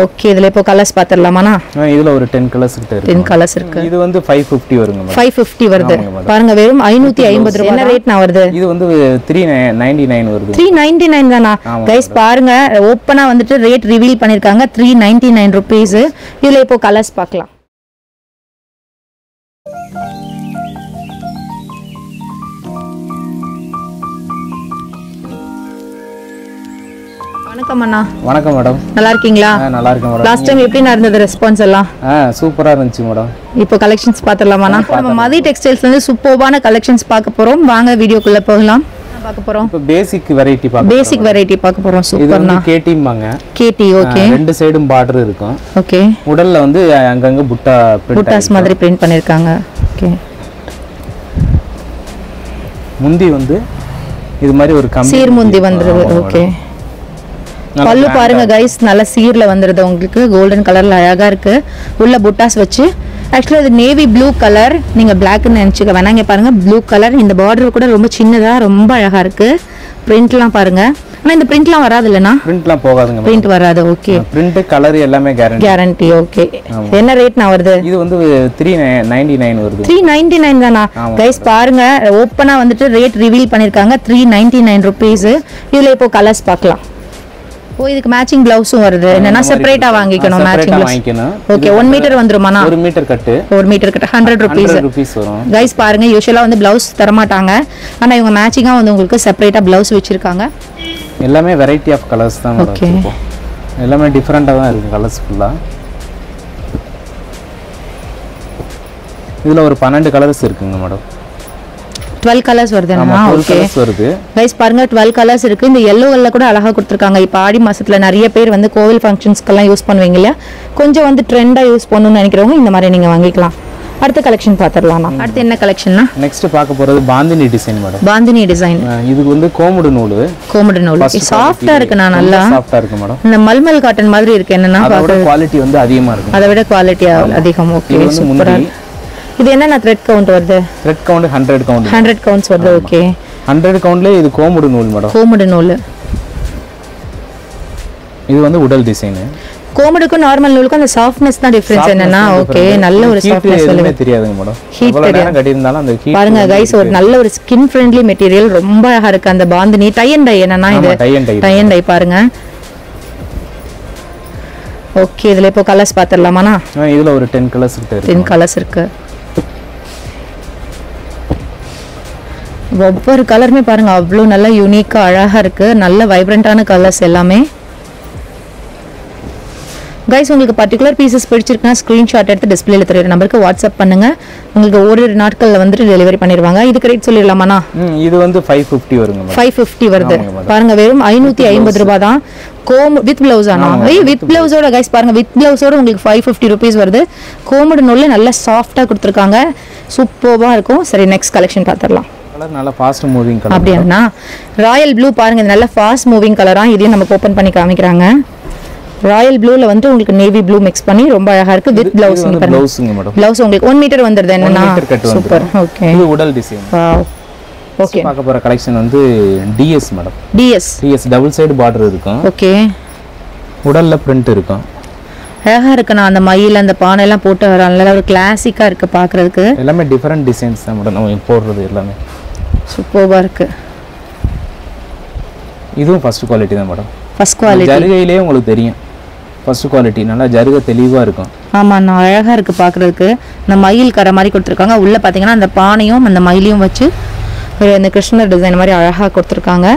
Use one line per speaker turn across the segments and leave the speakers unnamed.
Okay இதுல இப்போ colours பாத்துறலாமானா
இதுல ஒரு 10 கலர்ஸ் கிட்ட இருக்கு
10 கலர்ஸ் இருக்கு
இது வந்து 550 வருங்க மேடம்
550 வருது பாருங்க வெறும் 550 ரூபாய் என்ன ரேட் நான் வருது
இது வந்து 399 வருது
399 தானா गाइस பாருங்க ஓபனா வந்துட்டு ரேட் ரிவீல் பண்ணிருக்காங்க 399 ரூபீஸ் இதுல இப்போ கலர்ஸ் பார்க்கலாம் வணக்கம் அண்ணா
வணக்கம் மேடம்
நல்லா இருக்கீங்களா
நல்லா இருக்கேன் மேடம்
லாஸ்ட் டைம் எப்படி நடந்தது ரெஸ்பான்ஸ் எல்லாம்
சூப்பரா இருந்துச்சு மேடம்
இப்போ கலெக்ஷன்ஸ் பாத்துறலாமா நம்ம மதி டெக்ஸ்டைல்ஸ்ல இருந்து சூப்பர்பான கலெக்ஷன்ஸ் பார்க்க போறோம் வாங்க வீடியோக்குள்ள போகலாம் பார்க்க போறோம்
இப்போ பேசிக் வெரைட்டி
பார்க்க போறோம் சூப்பர்னா
கேட்டிம்பாங்க
கேட்டி ஓகே
ரெண்டு சைடும் பார்டர் இருக்கும்
ஓகே
உடல்ல வந்து அங்கங்க
புட்டாஸ் மாதிரி பிரிண்ட் பண்ணிருக்காங்க ஓகே
முந்தி வந்து இது மாதிரி ஒரு கம்பி
சீர் முந்தி வந்திருது ஓகே பல்லு பாருங்க गाइस நல்ல சீர்ல வந்திருது உங்களுக்கு கோல்டன் கலர்ல அழகா இருக்கு உள்ள புட்டாஸ் வச்சு एक्चुअली இது நேவி ப்ளூ கலர் நீங்க Black ன்னு நினைச்சுக்க வேணாங்க பாருங்க ப்ளூ கலர் இந்த பார்டர் கூட ரொம்ப சின்னதா ரொம்ப அழகா இருக்கு பிரிண்ட்லாம் பாருங்க ஆனா இந்த பிரிண்ட்லாம் வராது இல்லனா
பிரிண்ட்லாம் போகாதுங்க
பிரிண்ட் வராது ஓகே
பிரிண்ட் கலர் எல்லாமே கேரண்டி
ஓகே என்ன ரேட் நான் வருது
இது வந்து 399 வருது
399 தானா गाइस பாருங்க ஓபனா வந்துட்டு ரேட் ரிவீல் பண்ணிருக்காங்க 399 ரூபீஸ் இதுல இப்போ கலர்ஸ் பார்க்கலாம் ஓ இதுக்கு மேட்சிங் ப்ளவுஸும் வருது என்னன்னா செப்பரேட்டா வாங்கிக்கணும் மேட்சிங் ப்ளவுஸ் ஓகே 1 மீட்டர் வந்துருமானா
1 metre cut
1 metre cut 100 rupees
வரும்
गाइस பாருங்க யூசுவலா வந்து ப்ளவுஸ் தர மாட்டாங்க ஆனா இவங்க மேட்சிங்கா வந்து உங்களுக்கு செப்பரேட்டா ப்ளவுஸ் வச்சிருக்காங்க
எல்லாமே வெரைட்டி ஆஃப் கலர்ஸ் தான் வச்சிருக்கோம் எல்லாமே டிஃபரண்டா தான் இருக்கு கலர்ஸ் ஃபுல்லா இதுல ஒரு 12 கலர்ஸ் இருக்குங்க மேடம்
12 கலர்ஸ் வருதுனா ஓகே
வருது
गाइस பாருங்க 12 கலர்ஸ் இருக்கு இந்த yellow கலர்ல கூட அழகா கொடுத்திருக்காங்க இப்போ ஆடி மாசத்துல நிறைய பேர் வந்து கோவில் ஃபங்க்ஷன்ஸ்க்கெல்லாம் யூஸ் பண்ணுவீங்க இல்ல கொஞ்சம் வந்து ட்ரெண்டா யூஸ் பண்ணனும்னு நினைக்கிறவங்க இந்த மாதிரி நீங்க வாங்கிக்கலாம் அடுத்த கலெக்ஷன் பாத்துறலாமா அடுத்து என்ன கலெக்ஷன்னா
நெக்ஸ்ட் பார்க்க போறது bandhani design madam
bandhani design
இது வந்து கோமுடு நூல்
சாஃப்ட்டா இருக்கு நான் நல்லா
சாஃப்ட்டா இருக்கு மேடம்
இந்த மல்மல் காட்டன் மாதிரி இருக்கு என்னன்னா
அதோட குவாலிட்டி வந்து அதிகமா இருக்கு
அதை விட குவாலிட்டி அதிகம் ஓகே சூப்பரா இது என்னன்னா த்ரெட் கவுண்ட் வருது
த்ரெட் கவுண்ட் 100
கவுண்ட்ஸ் வருது ஓகே
100 கவுண்ட்ல இது கோமுடு நூல் மேடம்
கோமுடு நூல்
இது வந்து உடல் டிசைன்
கோமுடுக்கும் நார்மல் நூலுக்கும் அந்த சாஃப்ட்னஸ் தான் டிஃபரன்ஸ் என்னன்னா ஓகே நல்ல ஒரு சாஃப்ட்னஸ்
எதுமே தெரியாதுங்க மேடம் அவ்வளவு நேரம் கட்டி இருந்தாலும் அந்த ஹீட்
பாருங்க गाइस ஒரு நல்ல ஒரு ஸ்கின் ஃப்ரெண்ட்லி மெட்டீரியல் ரொம்ப அழகா இருக்கு அந்த பாந்தினி டை அண்ட் டை என்னன்னா இது டை அண்ட் டை பாருங்க ஓகே இதுல இப்போ கலர்ஸ் பாத்துறலாமானா
இதுல ஒரு 10 கலர்ஸ் இருக்கு
10 கலர்ஸ் இருக்கு ஒவ்வொரு கலருமே பாருங்க அவ்வளோ நல்ல யூனிக்கா அழகா இருக்கு நல்ல வைப்ரண்டான கலர்ஸ் எல்லாமே गाइस உங்களுக்கு பர்టిక్యులர் பீசஸ் பிடிச்சிருக்குனா ஸ்கிரீன்ஷாட் எடுத்து டிஸ்ப்ளேல தெரியற நம்பருக்கு வாட்ஸ்அப் பண்ணுங்க உங்களுக்கு ஓரிரு நாட்கள்ல வந்து டெலிவரி பண்ணிடுவாங்க இதுக்கு ரேட் சொல்லிரலாமானா
இது வந்து 550 வருங்க
550 வருது பாருங்க வெறும் 550 ரூபாய் தான் கோம் வித் ப்ளவுஸ் ஆனா வித் ப்ளவுஸோட गाइस பாருங்க வித் ப்ளவுஸோட உங்களுக்கு 550 ரூபீஸ் வருது கோமுடு நூல்ல நல்ல சாஃப்ட்டா கொடுத்திருக்காங்க சூப்பர்வா இருக்கும் சரி நெக்ஸ்ட் கலெக்ஷன் பாத்துறலாம்
கலர் நல்ல ஃபாஸ்ட் மூவிங் கலர்
அப்படினா ராயல் ப்ளூ பாருங்க இது நல்ல ஃபாஸ்ட் மூவிங் கலரா இதையும் நமக்கு ஓபன் பண்ணி காமிக்கறாங்க ராயல் ப்ளூல வந்து உங்களுக்கு நேவி ப்ளூ மிக்ஸ் பண்ணி ரொம்ப அழகா இருக்கு வித் ப்ளவுஸ்
ப்ளவுஸ்ங்க மேடம்
ப்ளவுஸ் உங்களுக்கு 1 மீட்டர் வந்திருது என்னன்னா சூப்பர் ஓகே
இது உடல் டிசைன்
வாவ் ஓகே
பார்க்க போற கலெக்ஷன் வந்து DS madam
DS
double side border இருக்கும்
ஓகே
உடல்ல பிரிண்ட் இருக்கும்
அழகா இருக்கு நான் அந்த மயில் அந்த பானை எல்லாம் போட்டு வர நல்ல ஒரு கிளாசிக்கா இருக்கு பார்க்கிறதுக்கு
எல்லாமே டிஃபரண்ட் டிசைன்ஸ் தான் மேடம் நம்ம போடுறது எல்லாமே
சூப்பர்வா இருக்கு
இதுவும் ஃபர்ஸ்ட் குவாலிட்டி தான் மேடம்
ஃபர்ஸ்ட் குவாலிட்டி
ஜரிகையிலே உங்களுக்கு தெரியும் ஃபர்ஸ்ட் குவாலிட்டி நல்லா ஜரிகை தெளிவா இருக்கும்
ஆமா நான் அழகா இருக்கு பார்க்கிறதுக்கு இந்த மயில் கரை மாதிரி கொடுத்திருக்காங்க உள்ள பாத்தீங்கன்னா அந்த பானையும் அந்த மயிலையும் வச்சு ஒரு அந்த கிருஷ்ணர் டிசைன் மாதிரி அழகா கொடுத்திருக்காங்க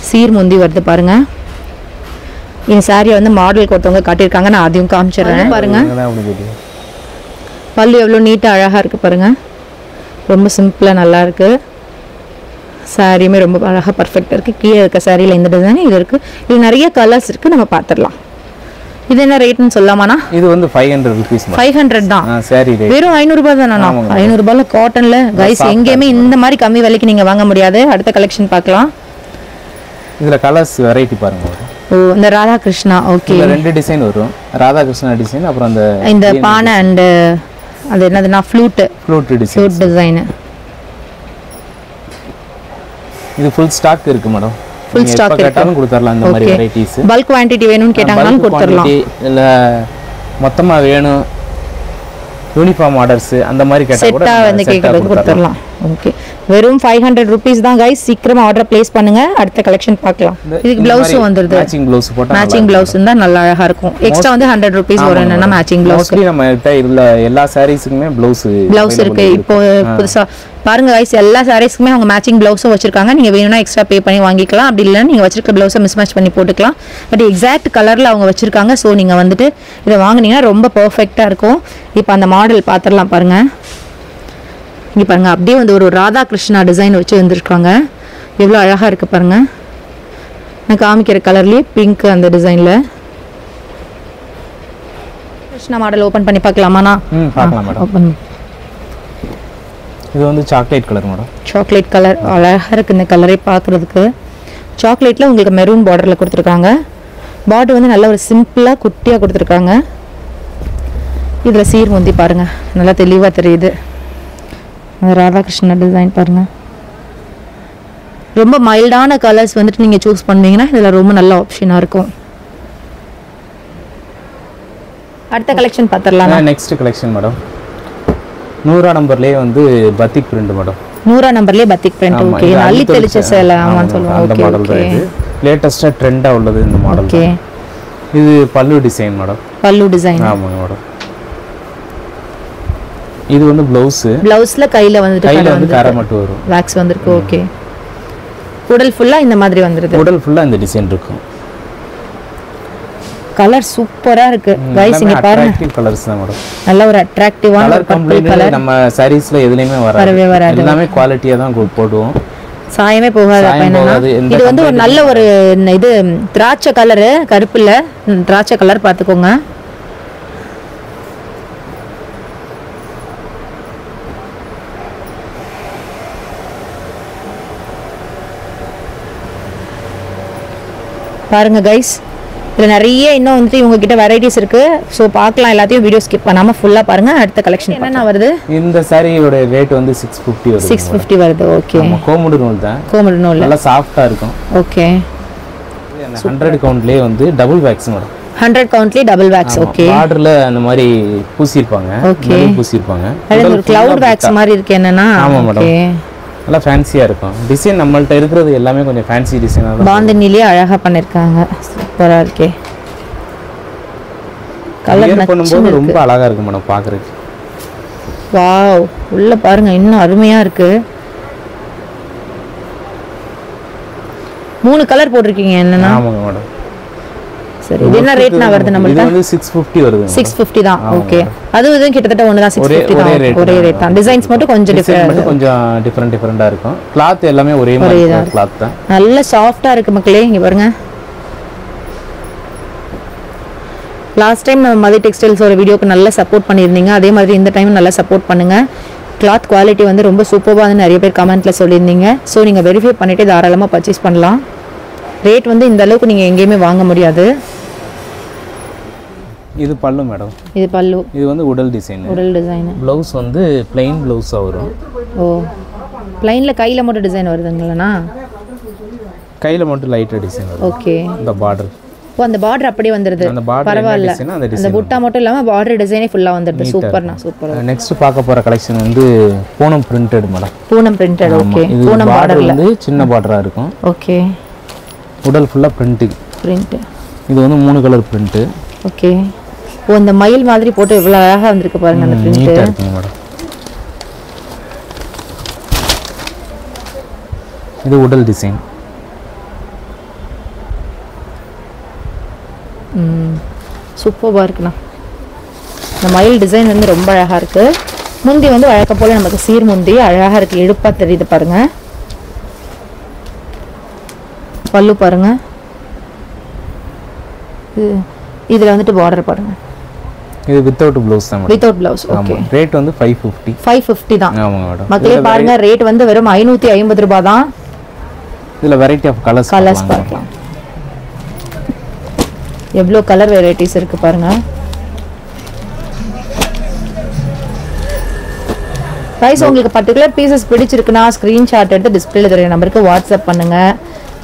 சீர் முந்தி வருது பாருங்க இந்த சாரியை வந்து மாடலுக்கு ஒருத்தவங்க காட்டியிருக்காங்க நான் அதையும் காமிச்சிடுறேன் பாருங்க பல்லு எவ்வளோ நீட்டாக அழகாக இருக்குது பாருங்க ரொம்ப சிம்பிளாக நல்லா இருக்குது சாரியுமே ரொம்ப அழகாக பர்ஃபெக்டாக இருக்குது கீழே இருக்க சாரியில் இந்த டிசைன் இது இருக்குது இது நிறைய கலர்ஸ் இருக்குது நம்ம பார்த்துடலாம் இது என்ன ரேட்னு சொல்லாமாண்ணா
இது வந்து 500 ரூபீஸ்
500 தான்
சாரி ரேட்
வெறும் 500 ரூபாய் தானா 500 ரூபாய்ல காட்டன்ல गाइस எங்கேயுமே இந்த மாதிரி கம்மி விலைக்கு நீங்க வாங்க முடியாது அடுத்த கலெக்ஷன் பார்க்கலாம்
இதுல கலர்ஸ் வெரைட்டி பாருங்க
ஓ இந்த ராதா கிருஷ்ணா ஓகே
இதுல ரெண்டு டிசைன் வரும் ராதா கிருஷ்ணா டிசைன் அப்புறம்
இந்த பானை அண்ட் அது என்னதுன்னா ஃப்ளூட்
டிசைன்
டிசைன்
இது ஃபுல் ஸ்டாக் இருக்கு மேடம்
ஃபுல் ஸ்டாக் இருக்கு
கேட்டாலும் கொடுத்துறலாம் இந்த மாதிரி வெரைட்டிஸ்
பல்க் குவாண்டிட்டி வேணும்னு கேட்டாங்கனாலும் கொடுத்துறலாம்
இல்ல மொத்தமா வேணும் யூனிஃபார்ம் ஆர்டர்ஸ் அந்த மாதிரி கேட்டா கூட
செட்டா வந்து கேக்குறது கொடுத்துறலாம் ஓகே வெறும் 500 ரூபீஸ் தான் गाइस சீக்கிரமா ஆர்டர் பிளேஸ் பண்ணுங்க அடுத்த கலெக்ஷன் பார்க்கலாம் இதுக்கு ப்лауஸும் வந்துருது
மேட்சிங் ப்лауஸ் போட்டா
மேட்சிங் ப்лауஸ் இருந்தா நல்லா அழகா இருக்கும் எக்ஸ்ட்ரா வந்து 100 ரூபீஸ் வரும் என்னன்னா மேட்சிங் ப்лауஸ்
மோஸ்ட்லி நம்ம கிட்ட இல்ல எல்லா சாரீஸ்க்குமே ப்лауஸ்
இருக்கு இப்போ புதுசா பாருங்க गाइस எல்லா சாரீஸ்க்குமே அவங்க மேட்சிங் ப்лауஸும் வச்சிருக்காங்க நீங்க வேணும்னா எக்ஸ்ட்ரா பே பண்ணி வாங்கிக்கலாம் அப்படி இல்ல நீங்க வச்சிருக்க ப்лауஸை மிஸ் மேட்ச் பண்ணி போட்டுக்கலாம் பட் எக்ஸாக்ட் கலர்ல அவங்க வச்சிருக்காங்க சோ நீங்க வந்துட்டு இத வாங்குனீங்கன்னா ரொம்ப பெர்ஃபெக்ட்டா இருக்கும் இப்போ அந்த மாடல் பாத்துறலாம் பாருங்க இங்க பாருங்க அப்படியே வந்து ஒரு ராதா கிருஷ்ணா டிசைன் வச்சு வந்திருக்காங்க எவ்வளவு அழகா இருக்கு பாருங்க நான் காமிக்கிற கலர்லயே பிங்க் அந்த டிசைன்ல கிருஷ்ணா மாடல் ஓபன் பண்ணி பார்க்கலாமாண்ணா
பார்க்கலாம் மேடம்
ஓபன்
இது வந்து chocolate colour madam
chocolate colour அழகா இருக்கு இந்த கலரே பார்க்கிறதுக்கு சாக்லேட்ல உங்களுக்கு மெரூன் பார்டர்ல கொடுத்துருக்காங்க பார்டர் வந்து நல்ல ஒரு சிம்பிளா குட்டியா கொடுத்துருக்காங்க இதுல சீர் முந்தி பாருங்க நல்லா தெளிவா தெரியுது ராதாகிருஷ்ண டிசைன் பாருங்க ரொம்ப மைல்டான கலர்ஸ் வந்துட்டு நீங்க சூஸ் பண்ணீங்கன்னா இதுல ரொம்ப நல்ல ஆப்ஷனா இருக்கும் அடுத்த கலெக்ஷன் பார்த்தறலாம்
நெக்ஸ்ட் கலெக்ஷன் மேடம் 100 நம்பர்லயே வந்து பத்திக் பிரிண்ட் மேடம்
100 நம்பர்லயே பத்திக் பிரிண்ட் ஓகே நல்லி தெளிச்ச சேலை ஆமான்னு சொல்லுவாங்க
அந்த மாடல் தான் இது லேட்டஸ்டா ட்ரெண்டா உள்ளது இந்த மாடல்
ஓகே
இது பல்லு டிசைன் மேடம்
பல்லு டிசைன்
ஆமாங்க மேடம் இது வந்து ப்лауஸ்ல
கையில வந்து
கார மட்டும் வரும்
வாக்ஸ் வந்திருக்கு ஓகே உடல் ஃபுல்லா இந்த மாதிரி வந்திருது
உடல் ஃபுல்லா இந்த டிசைன் இருக்கும்
கலர் சூப்பரா இருக்கு गाइस இங்க பாருங்க
அட்ராக்டிவ் கலர்ஸ் தான் மேடம்
நல்ல ஒரு அட்ராக்டிவான
பர்பிள் கலர் நம்ம சாரீஸ்ல எதுலயுமே
வரவே வராது
எல்லாமே குவாலிட்டியா தான் போடுவோம்
சாயமே போகாது அப்ப என்னன்னா இது வந்து ஒரு நல்ல ஒரு இது திராட்சை கலர் கருப்புல திராட்சை கலர் பாத்துக்கோங்க பாருங்க गाइस இதுல நிறைய இன்னும் வந்து இவங்க கிட்ட வெரைட்டிஸ் இருக்கு சோ பார்க்கலாம் எல்லாத்தையும் வீடியோ ஸ்கிப் பண்ணாம ஃபுல்லா பாருங்க அடுத்த கலெக்ஷன் என்னன்னா வருது
இந்த சாரியோட ரேட் வந்து 650 வருது
650 வருது ஓகே
ஆமா கோமுடு நூல் தான்
கோமுடு நூல்
நல்லா சாஃப்ட்டா இருக்கும்
ஓகே
100 கவுண்ட்லயே வந்து டபுள் வேக்ஸ் மேடம்
100 கவுண்ட்லயே டபுள் வேக்ஸ் ஓகே
பார்டர்ல அந்த மாதிரி பூசி இருப்பாங்க
ஓகே
பூசி இருப்பாங்க
அது ஒரு கிளவுட் வேக்ஸ் மாதிரி இருக்கு என்னன்னா ஓகே
நல்லா ஃபேன்சியா இருக்கும் டிசைன் நம்மள்ட்ட இருக்குது எல்லாமே கொஞ்சம் ஃபேன்சி டிசைனா தான்
பாந்தனிலே அழகா பண்ணிருக்காங்க சூப்பரா இருக்கே கலர்
பண்ணும்போது ரொம்ப அழகா இருக்கு மேடம் பாக்குறதுக்கு
வாவ் உள்ள பாருங்க இன்னும் அருமையா இருக்கு 3 கலர் போட்டுருக்கீங்க என்னன்னா
ஆமாங்க மேடம்
சரி இது என்ன ரேட்னா வருது நமக்கு
இது வந்து 650 வருது
650 தான் ஓகே அது இதுவும் கிட்டத்தட்ட ஒண்ணு தான் 650 தான் ஒரே ரேட் தான் டிசைன்ஸ் மட்டும் கொஞ்சம்
டிஃபரெண்டா இருக்கும் கிளாத் எல்லாமே ஒரே மாதிரி கிளாத் தான்
நல்ல சாஃப்ட்டா இருக்கு மக்களே இங்க பாருங்க லாஸ்ட் டைம் நம்ம மதி டெக்ஸ்டைல்ஸ் ஒரு வீடியோக்கு நல்ல சப்போர்ட் பண்ணியிருந்தீங்க அதே மாதிரி இந்த டைம் நல்லா சப்போர்ட் பண்ணுங்க கிளாத் குவாலிட்டி வந்து ரொம்ப சூப்பராக வந்து நிறைய பேர் கமெண்ட்ல சொல்லியிருந்தீங்க ஸோ நீங்கள் வெரிஃபை பண்ணிட்டு தாராளமாக பர்ச்சேஸ் பண்ணலாம் ரேட் வந்து இந்த அளவுக்கு நீங்கள் எங்கேயுமே வாங்க முடியாது
இது பல்லு மேடம்
இது பல்லு
இது வந்து உடல் டிசைன் ப்ளவுஸ் வந்து plain ப்ளவுஸா வரும்
ஓ plainல கையில மட்டும் டிசைன் வருதுங்களா
கையில மட்டும் லைட்டா டிசைன் வரும்
ஓகே
இந்த பார்டர்
ஓ அந்த பார்டர் அப்படியே வந்துருது பரவாயில்லை அந்த புட்டா மட்டும் இல்லாம பார்டர் டிசைனே ஃபுல்லா வந்துருது சூப்பர்னா சூப்பர்
நெக்ஸ்ட் பார்க்க போற கலெக்ஷன் வந்து Poonam printed madam
Poonam printed okay Poonam
border வந்து சின்ன பார்டரா இருக்கும்
ஓகே
உடல் ஃபுல்லா பிரிண்ட் இது வந்து 3 கலர் பிரிண்ட்
ஓகே ஓ இந்த மயில் மாதிரி போட்டு இவ்வளவு அழகா வந்திருக்கு பாருங்க அந்த பிரிண்ட்
நீட்டா இருக்கு மேடம் இது உடல் டிசைன்
சூப்பராக இருக்குண்ணா இந்த மயில் டிசைன் வந்து ரொம்ப அழகா இருக்கு முந்தி வந்து வழக்க போல நமக்கு சீர் முந்தி அழகா இருக்கு எடுப்பா தெரியுது பாருங்க பல்லு பாருங்க இதுல வந்துட்டு பார்டர் பாருங்க
இது வித்தவுட் ப்ளவுஸ் தான் madam
without blouse okay
rate வந்து 550
தான்
ஆமாங்க மேடம்
மக்களே பாருங்க ரேட் வந்து வெறும் 550 ரூபாய் தான்
இதுல வெரைட்டி ஆஃப் கலர்ஸ்
பார்க்கலாம் எவ்வளவு கலர் வெரைட்டிஸ் இருக்கு பாருங்க गाइस உங்களுக்கு பர்టిక్యులர் பீசஸ் பிடிச்சிருக்குனா ஸ்கிரீன்ஷாட் எடுத்து டிஸ்ப்ளேல தெரிய நம்பருக்கு வாட்ஸ்அப் பண்ணுங்க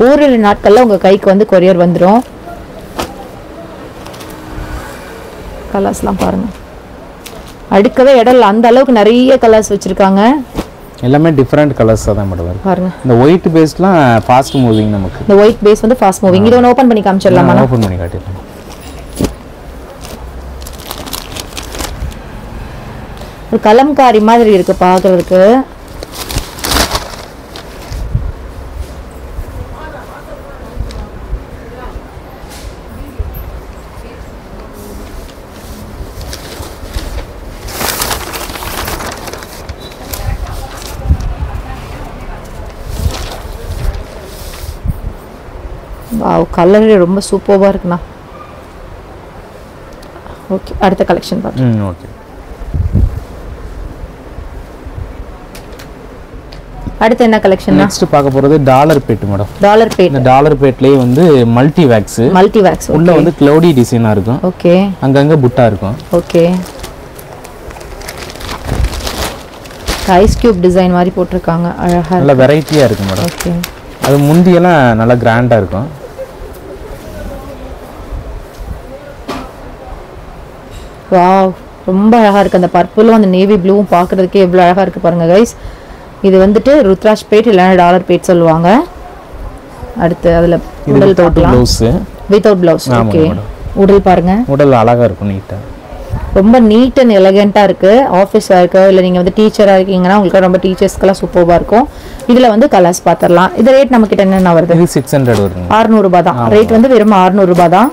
ஓரிரு நாட்களில் உங்கள் கைக்கு வந்து கொரியர் வந்துடும். கலர்ஸ்லாம் பாருங்கள், அடுக்கவே இடம் இல்லை, அந்த அளவுக்கு நிறைய கலர்ஸ் வச்சுருக்காங்க.
எல்லாமே டிஃப்ரெண்ட் கலர்ஸ் தான் மேடம் இருக்கு.
பாருங்க,
இந்த ஒயிட் பேஸ்லாம் ஃபாஸ்ட் மூவிங். நமக்கு
இந்த ஒயிட் பேஸ் வந்து ஃபாஸ்ட் மூவிங். இது ஒன்று ஓப்பன் பண்ணி காமிச்சிடலாமா?
ஓப்பன் பண்ணி காட்டிடலாம்.
ஒரு கலம்காரி மாதிரி இருக்கு பார்க்கறதுக்கு. வாவ், கலரே ரொம்ப சூப்பராக இருக்குண்ணா. ஓகே, அடுத்த கலெக்ஷன் பார்க்கலாம்.
ஓகே,
அடுத்து என்ன கலெக்ஷன்?
நெக்ஸ்ட் பார்க்க போறது dollar pad madam.
Dollar pad.
இந்த டாலர் பேட்லயே வந்து மல்டி வேக்ஸ்.
Multi wax.
உள்ள வந்து க்ளவுடி டிசைனா இருக்கும்.
ஓகே.
அங்கங்க புட்டா இருக்கும்.
ஓகே. ஐஸ் கியூப் டிசைன் மாதிரி போட்டிருக்காங்க, அழகா
நல்ல வெரைட்டியா இருக்கு மேடம்.
ஓகே.
அது முந்தியெல்லாம் நல்லா கிராண்டா இருக்கும்.
வாவ், ரொம்ப அழகா இருக்கு. அந்த பர்பிளும் அந்த நேவி ப்ளூவும் பார்க்கறதுக்கே எவ்வளோ அழகா இருக்கு பாருங்க கைஸ். இது வந்துட்டு ருத்ராஜ் பேட் இல்லைன்னா டாலர் பேட் சொல்லுவாங்க. அடுத்து அதில் உடல்
ப்ளவுஸ்,
வித்தவுட் ப்ளவுஸ். ஓகே, உடல் பாருங்க,
உடல் அழகா இருக்கும், நீட்டா,
ரொம்ப நீட் அண்ட் எலகெண்ட்டாக இருக்குது. ஆஃபீஸ் ஒர்க்கு இல்லை நீங்கள் வந்து டீச்சராக இருக்கீங்கன்னா உங்களுக்கு ரொம்ப டீச்சர்ஸ்க்கெல்லாம் சூப்பராக இருக்கும். இதில் வந்து கலர்ஸ் பார்த்துடலாம். இது ரேட் நமக்கிட்ட என்னென்ன வருது?
இது 600 வருது.
600 ரூபாய் தான் ரேட், வந்து வெறும் 600 ரூபாய் தான்.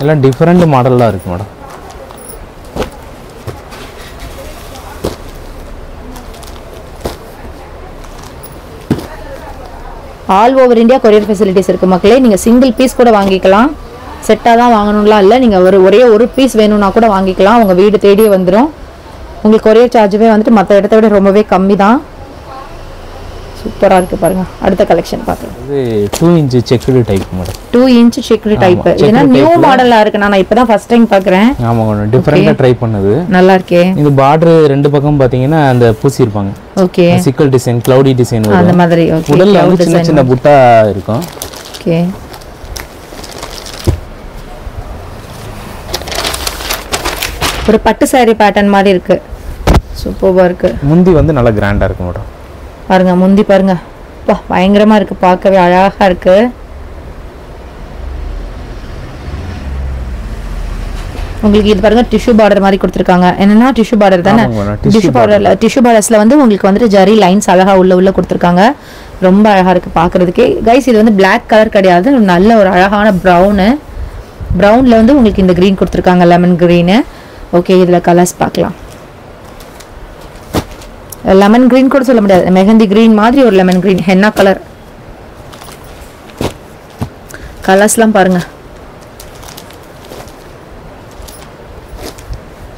எல்லாம் டிஃப்ரெண்ட் மாடல்லாம் இருக்கு madam.
All over India courier facilities இருக்குது மக்களே. நீங்கள் சிங்கிள் பீஸ் கூட வாங்கிக்கலாம், செட்டாக தான் வாங்கணும்லாம் இல்லை. நீங்கள் ஒரே ஒரு பீஸ் வேணும்னா கூட வாங்கிக்கலாம், உங்கள் வீடு தேடியே வந்துடும். உங்களுக்கு கொரியர் சார்ஜுமே வந்துட்டு மற்ற இடத்த விட ரொம்பவே கம்மி தான். சூப்பராக இருக்குது பாருங்கள். அடுத்த கலெக்ஷன் பார்க்கலாம்.
இது 2 inch checked type madam.
2 inch checked type. ஏன்னா நியூ மாடலாக இருக்குது, நான் இப்போ தான் ஃபர்ஸ்ட் டைம் பார்க்குறேன்.
ஆமாம், டிஃப்ரெண்டாக ட்ரை பண்ணது, நல்லா இருக்கே. இது பார்டர் ரெண்டு பக்கம் பார்த்தீங்கன்னா அந்த பூசி இருப்பாங்க.
ஓகே,
சிக்கல் டிசைன், க்ளவுடி டிசைன்
அந்த மாதிரி. ஓகே,
உடல்ல வந்து சின்ன சின்ன புட்டா இருக்கும்.
ஓகே, ஒரு பட்டு சாரி பேட்டர்ன் மாதிரி இருக்கு, சூப்பரா இருக்கு.
முந்தி வந்து நல்லா கிராண்டா இருக்கு மேடம்.
பாருங்க முந்தி பாருங்க, பா பயங்கரமா இருக்கு, பார்க்கவே அழகா இருக்கு. உங்களுக்கு இது பாருங்க டிஷ்யூ பார்டர் மாதிரி கொடுத்துருக்காங்க. என்னன்னா டிஷ்யூ பார்டர் தானே, டிஷ்யூ பார்டர்ல டிஷ்யூ பார்டர்ஸ்ல வந்து உங்களுக்கு வந்துட்டு ஜரி லைன்ஸ் அழகா உள்ள கொடுத்துருக்காங்க. ரொம்ப அழகா இருக்கு பார்க்கறதுக்கே கைஸ். இது வந்து பிளாக் கலர் கிடையாது, நல்ல ஒரு அழகான ப்ரௌன்ல வந்து உங்களுக்கு இந்த கிரீன் கொடுத்துருக்காங்க, லெமன் கிரீனு. ஓகே, இதுல கலர்ஸ் பார்க்கலாம். லெமன் கிரீன் கூட சொல்ல முடியாது, மெஹந்தி கிரீன் மாதிரி ஒரு லெமன் கிரீன், ஹென்னா கலர். கலர்ஸ்லாம் பாருங்க,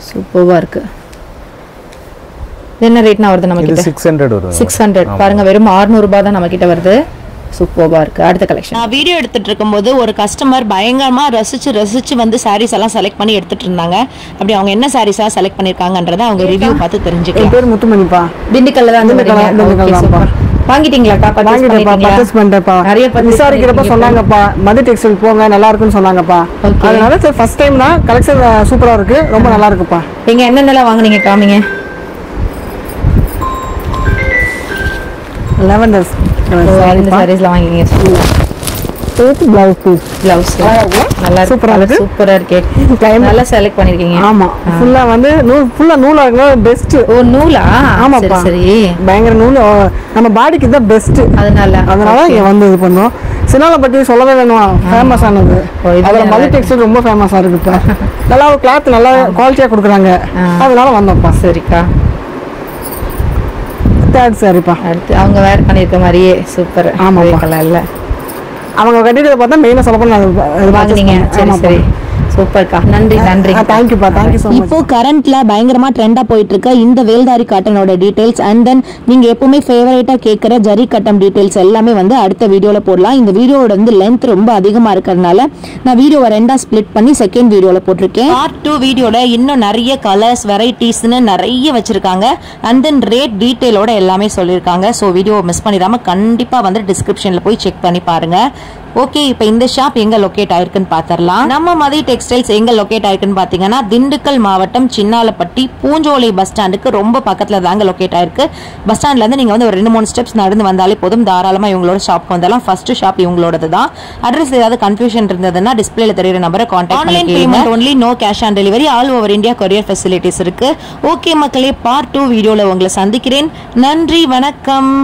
சூப்பரா இருக்கு. என்ன ரேட்னா வருது நம்ம கிட்ட?
600 வருது.
600 பாருங்க, வெறும் 600 ரூபாய் தான் நம்ம கிட்ட வருது. சூப்பரா இருக்கு. அடுத்த கலெக்ஷன்.
நான் வீடியோ எடுத்துட்டு இருக்கும்போது ஒரு கஸ்டமர் பயங்கரமா ரசிச்சு வந்து சாரீஸ் எல்லாம் செலக்ட் பண்ணி எடுத்துட்டு இருந்தாங்க. அப்படி அவங்க என்ன சாரீஸ் எல்லாம் செலக்ட் பண்ணிருக்காங்கன்றத அவங்க ரிவ்யூ பார்த்து தெரிஞ்சுக்கலாம்.
என் பேர் முத்துமணிப்பா,
திண்டுக்கல்ல தான்
திண்டுக்கல்ல.
வாங்கிட்டீங்களாக்கா?
பர்ச்சேஸ் பண்ணிட்டேன்ப்பா.
நிறைய
விசாரிக்கிறப்ப சொன்னாங்கப்பா, மதி டெக்ஸ்டைல் போங்க நல்லா இருக்குன்னு சொன்னாங்கப்பா. அதனால சரி ஃபர்ஸ்ட் டைம் தான், கலெக்ஷன் சூப்பரா இருக்கு, ரொம்ப நல்லா இருக்குப்பா.
நீங்க என்னென்னலாம் வாங்குனீங்க காமிங்க.
லெவண்டர்ஸ்
சாரீஸ்ல வாங்கிங்க.
பிளவுஸ் பீஸ்,
பிளவுஸ் நல்லா
சூப்பரா இருக்கு,
சூப்பரா இருக்கு. நல்லா செலக்ட் பண்ணிருக்கீங்க.
ஆமா, ஃபுல்லா வந்து ஃபுல்லா நூலா இருக்கு, பெஸ்ட்.
ஓ நூலா?
ஆமாப்பா,
சரி
பயங்கர நூல், நம்ம பாடிக்கு தான் பெஸ்ட். அதனால இங்க வந்து இது பண்ணோம். சினால பத்தி சொல்லவே வேணும், ஃபேமஸ் ஆனது. அதுல மதி டெக்ஸ்டைல் ரொம்ப ஃபேமஸா இருக்குப்பா. நல்லா கிளாத் நல்லா குவாலிட்டியா கொடுக்குறாங்க, அதனால வந்தோம்ப்பா.
சரிக்கா.
சரிப்பா.
அடுத்து அவங்க வேர் பண்ணிருக்க மாதிரியே சூப்பர். ஆமா கலர்ல
அவங்க கட்டிட்டு பார்த்தா மெயினா சொல்ல போனா
வாங்குனீங்க. சரி சரி. சூப்பர்க்கா, நன்றி நன்றி.
தேங்க்யூப்பா, தேங்க்யூ ஸோ மச்.
இப்போ கரண்ட்ல பயங்கரமா ட்ரெண்டா போயிட்டு இருக்க இந்த வேல்தாரி காட்டனோட டீடைல்ஸ் அண்ட் தென் நீங்க எப்பவுமே ஃபேவரேட்டா கேட்கிற ஜரி கட்டம் டீடைல்ஸ் எல்லாமே வந்து அடுத்த வீடியோல போடலாம். இந்த வீடியோட வந்து லென்த் ரொம்ப அதிகமா இருக்கிறதுனால நான் வீடியோவை ரெண்டா ஸ்பிளிட் பண்ணி செகண்ட் வீடியோல போட்டிருக்கேன். பார்ட் 2 வீடியோல இன்னும் நிறைய கலர்ஸ் வெரைட்டிஸ்னு நிறைய வச்சிருக்காங்க அண்ட் தென் ரேட் டீடைலோட எல்லாமே சொல்லியிருக்காங்க. ஸோ வீடியோவை மிஸ் பண்ணிடாம கண்டிப்பா வந்து டிஸ்கிரிப்ஷன்ல போய் செக் பண்ணி பாருங்க. ஓகே, இப்போ இந்த ஷாப் எங்க லொகேட் ஆயிருக்குன்னு பாத்திரலாம். நம்ம மதி டெக்ஸ்டைல்ஸ் எங்க லொகேட் ஆயிருக்குன்னு பாத்தீங்கன்னா திண்டுக்கல் மாவட்டம் சின்னாலப்பட்டி பூஞ்சோலை பஸ் ஸ்டாண்டுக்கு ரொம்ப பக்கத்துல தாங்க லொகேட் ஆயிருக்கு. பஸ் ஸ்டாண்ட்ல இருந்து நீங்க வந்து ஒரு 2-3 ஸ்டெப்ஸ் நடந்து வந்தாலே போதும், தாராளமா இவங்களோட ஷாப்க்கு வந்தாலும். ஃபர்ஸ்ட் ஷாப் இவங்களோடது தான். அட்ரஸ் ஏதாவது கன்ஃபியூஷன் இருந்ததுன்னா டிஸ்பிளேல தெரியுற நம்பரை கான்டாக்ட் பண்ணி payment only, no cash on delivery, all over India courier facilities இருக்கு. ஓகே மக்களே, பார்ட் 2 வீடியோல உங்களை சந்திக்கிறேன். நன்றி, வணக்கம்.